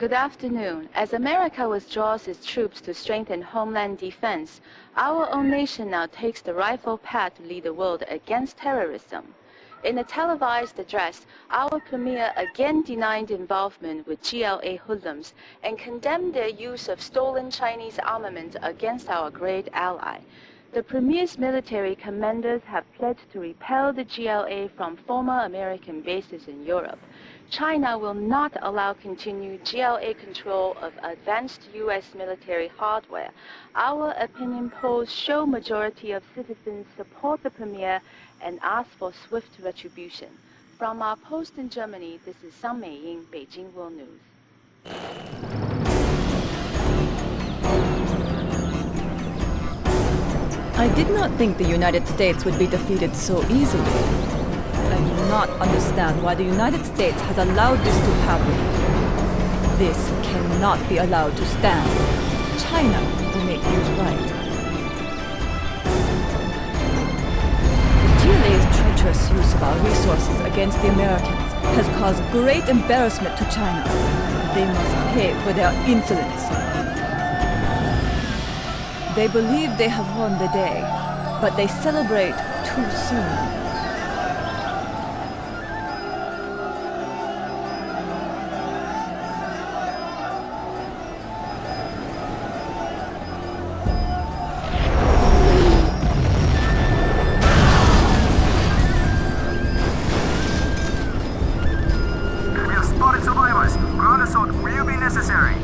Good afternoon. As America withdraws its troops to strengthen homeland defense, our own nation now takes the rightful path to lead the world against terrorism. In a televised address, our premier again denied involvement with GLA hoodlums and condemned their use of stolen Chinese armament against our great ally. The premier's military commanders have pledged to repel the GLA from former American bases in Europe. China will not allow continued GLA control of advanced U.S. military hardware. Our opinion polls show majority of citizens support the premier and ask for swift retribution. From our post in Germany, this is Sang Meiying, Beijing World News. I did not think the United States would be defeated so easily. I do not understand why the United States has allowed this to happen. This cannot be allowed to stand. China will make things right. The GLA's treacherous use of our resources against the Americans has caused great embarrassment to China. They must pay for their insolence. They believe they have won the day, but they celebrate too soon. Survivors, ground assault will be necessary.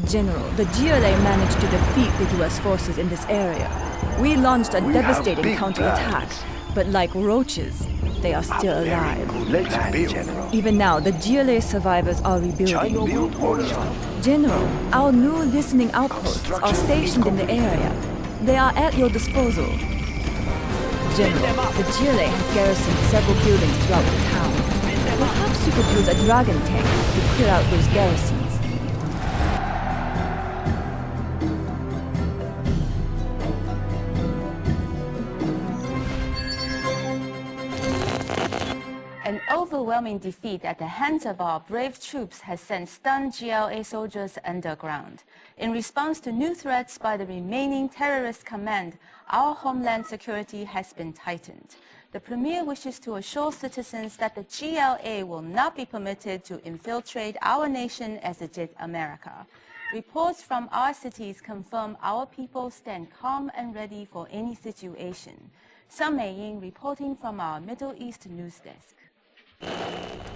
General, the GLA managed to defeat the US forces in this area. We launched a devastating counterattack, but like roaches, they are still alive. Even now, the GLA survivors are rebuilding. General, our new listening outposts are stationed in the area. They are at your disposal. General, the GLA has garrisoned several buildings throughout the town. Perhaps you could use a dragon tank to clear out those garrisons. An overwhelming defeat at the hands of our brave troops has sent stunned GLA soldiers underground. In response to new threats by the remaining terrorist command, our homeland security has been tightened. The premier wishes to assure citizens that the GLA will not be permitted to infiltrate our nation as it did America. Reports from our cities confirm our people stand calm and ready for any situation. Sang Meiying reporting from our Middle East news desk.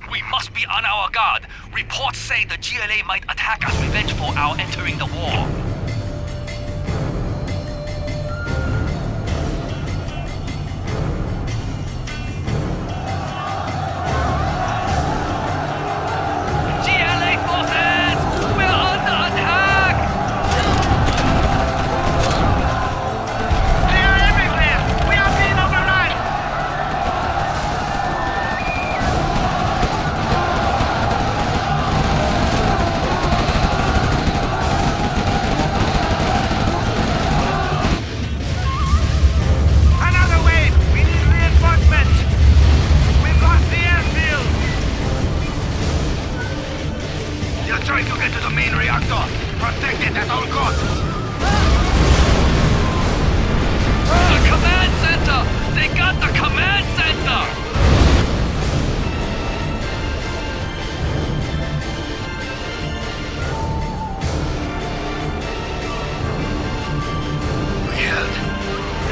We must be on our guard. Reports say the GLA might attack as revenge for our entering the war. GLA forces! We're under attack! They are everywhere! We are being overrun! Trying to get to the main reactor. Protect it at all costs. The command center! They got the command center! We held.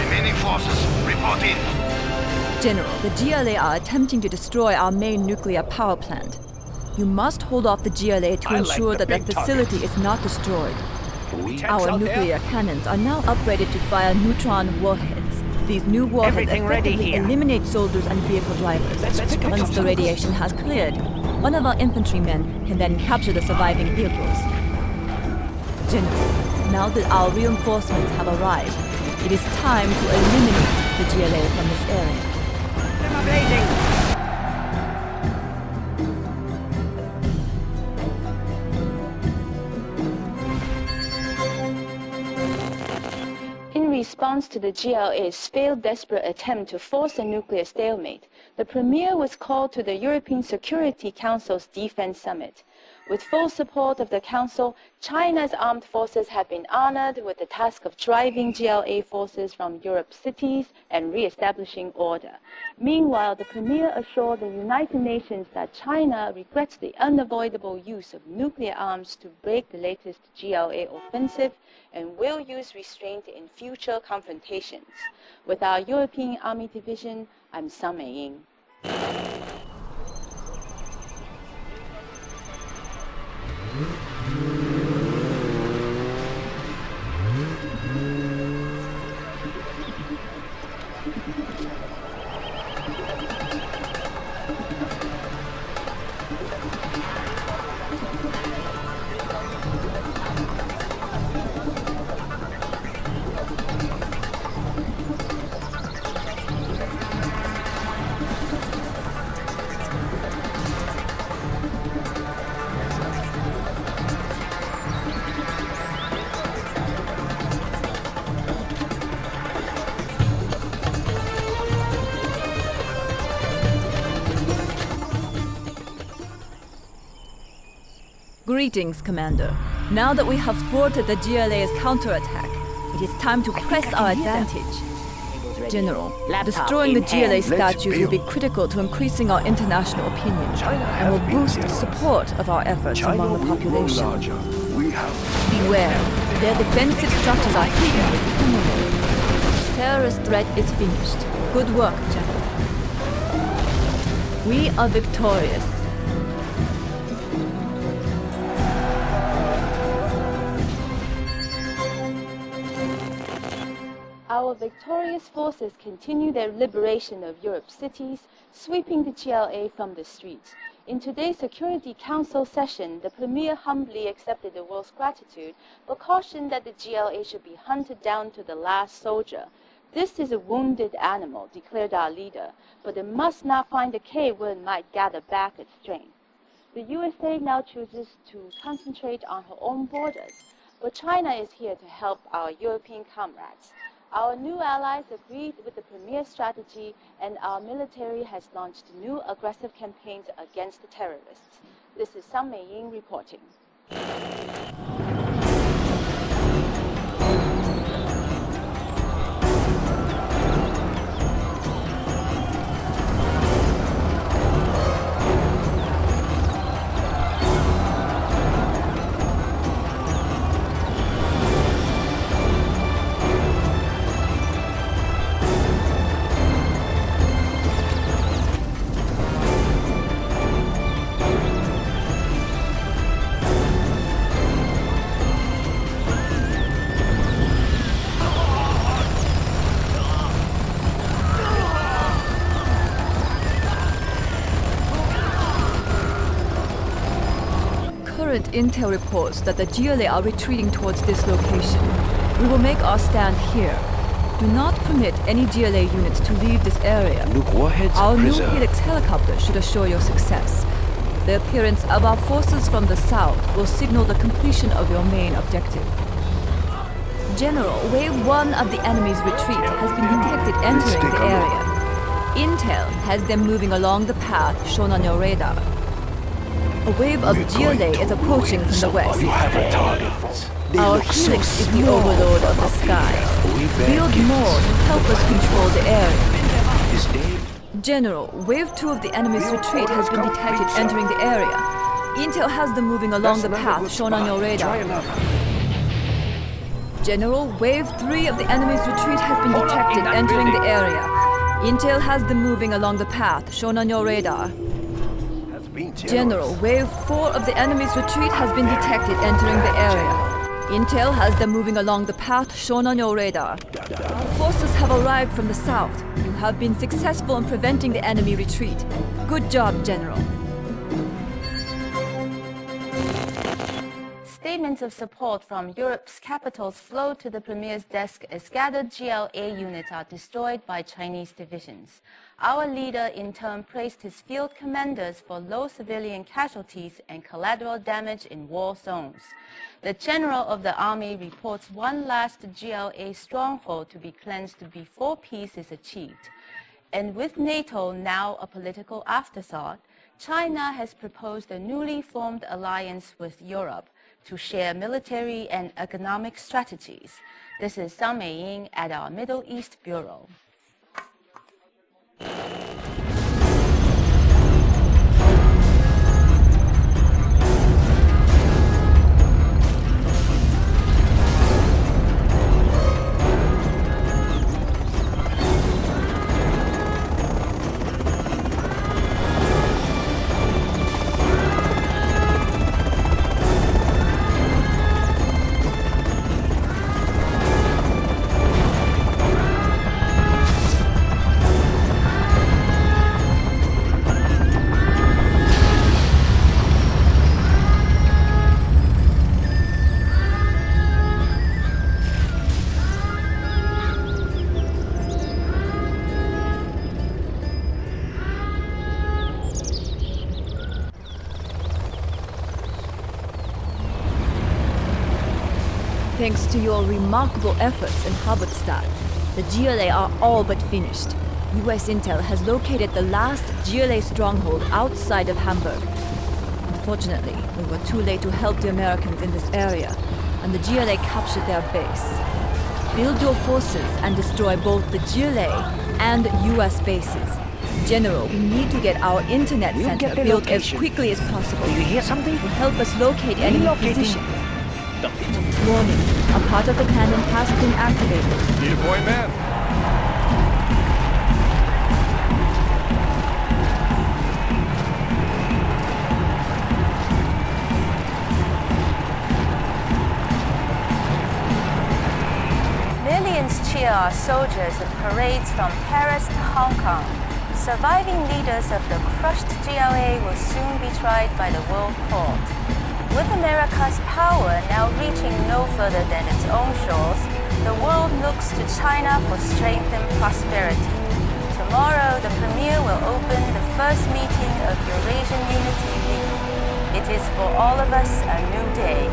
Remaining forces, report in. General, the GLA are attempting to destroy our main nuclear power plant. You must hold off the GLA to ensure that the facility is not destroyed. Our nuclear cannons are now upgraded to fire neutron warheads. These new warheads effectively eliminate soldiers and vehicle drivers. Once the radiation has cleared, one of our infantrymen can then capture the surviving vehicles. General, now that our reinforcements have arrived, it is time to eliminate the GLA from this area. response to the GLA's failed desperate attempt to force a nuclear stalemate, the Premier was called to the European Security Council's Defense Summit. With full support of the Council, China's armed forces have been honored with the task of driving GLA forces from Europe's cities and re-establishing order. Meanwhile, the Premier assured the United Nations that China regrets the unavoidable use of nuclear arms to break the latest GLA offensive and will use restraint in future confrontations. With our European Army Division, I'm Sun Meiying. Greetings, Commander. Now that we have thwarted the GLA's counterattack, it is time to press our advantage. General, destroying the GLA statues will be critical to increasing our international opinion and will boost support of our efforts among the population. Beware, their defensive structures are hidden with criminals. Terrorist threat is finished. Good work, General. We are victorious. Our victorious forces continue their liberation of Europe's cities, sweeping the GLA from the streets. In today's Security Council session, the Premier humbly accepted the world's gratitude, but cautioned that the GLA should be hunted down to the last soldier. This is a wounded animal, declared our leader, but it must not find a cave where it might gather back its strength. The USA now chooses to concentrate on her own borders, but China is here to help our European comrades. Our new allies agreed with the Premier's strategy, and our military has launched new aggressive campaigns against the terrorists. This is Sun Meiying reporting. Current intel reports that the GLA are retreating towards this location. We will make our stand here. Do not permit any GLA units to leave this area. Our new Helix helicopter should assure your success. The appearance of our forces from the south will signal the completion of your main objective. General, Wave 1 of the enemy's retreat has been detected entering the area. Intel has them moving along the path shown on your radar. A wave of GLA is approaching from the west. Our Helix is the overlord of the skies. Build more to help us control the area. General, Wave 2 of the enemy's retreat has been detected entering the area. Intel has them moving along the path shown on your radar. General, Wave 3 of the enemy's retreat has been detected entering the area. Intel has them moving along the path shown on your radar. General, Wave 4 of the enemy's retreat has been detected entering the area. Intel has them moving along the path shown on your radar. Forces have arrived from the south. You have been successful in preventing the enemy retreat. Good job, General. State statements of support from Europe's capitals flow to the Premier's desk as scattered GLA units are destroyed by Chinese divisions. Our leader in turn praised his field commanders for low civilian casualties and collateral damage in war zones. The general of the army reports one last GLA stronghold to be cleansed before peace is achieved. And with NATO now a political afterthought, China has proposed a newly formed alliance with Europe to share military and economic strategies. This is Sang Meiying at our Middle East Bureau. Thanks to your remarkable efforts in Halberstadt, the GLA are all but finished. US intel has located the last GLA stronghold outside of Hamburg. Unfortunately, we were too late to help the Americans in this area, and the GLA captured their base. Build your forces and destroy both the GLA and US bases. General, we need to get our internet center built as quickly as possible. Do you hear something? To help us locate enemy Relocating. positions. Warning, a part of the cannon has been activated. Need a point man. Millions cheer our soldiers in parades from Paris to Hong Kong. Surviving leaders of the crushed GLA will soon be tried by the World Court. With America's power now reaching no further than its own shores, the world looks to China for strength and prosperity. Tomorrow, the Premier will open the first meeting of Eurasian Unity League. It is for all of us a new day.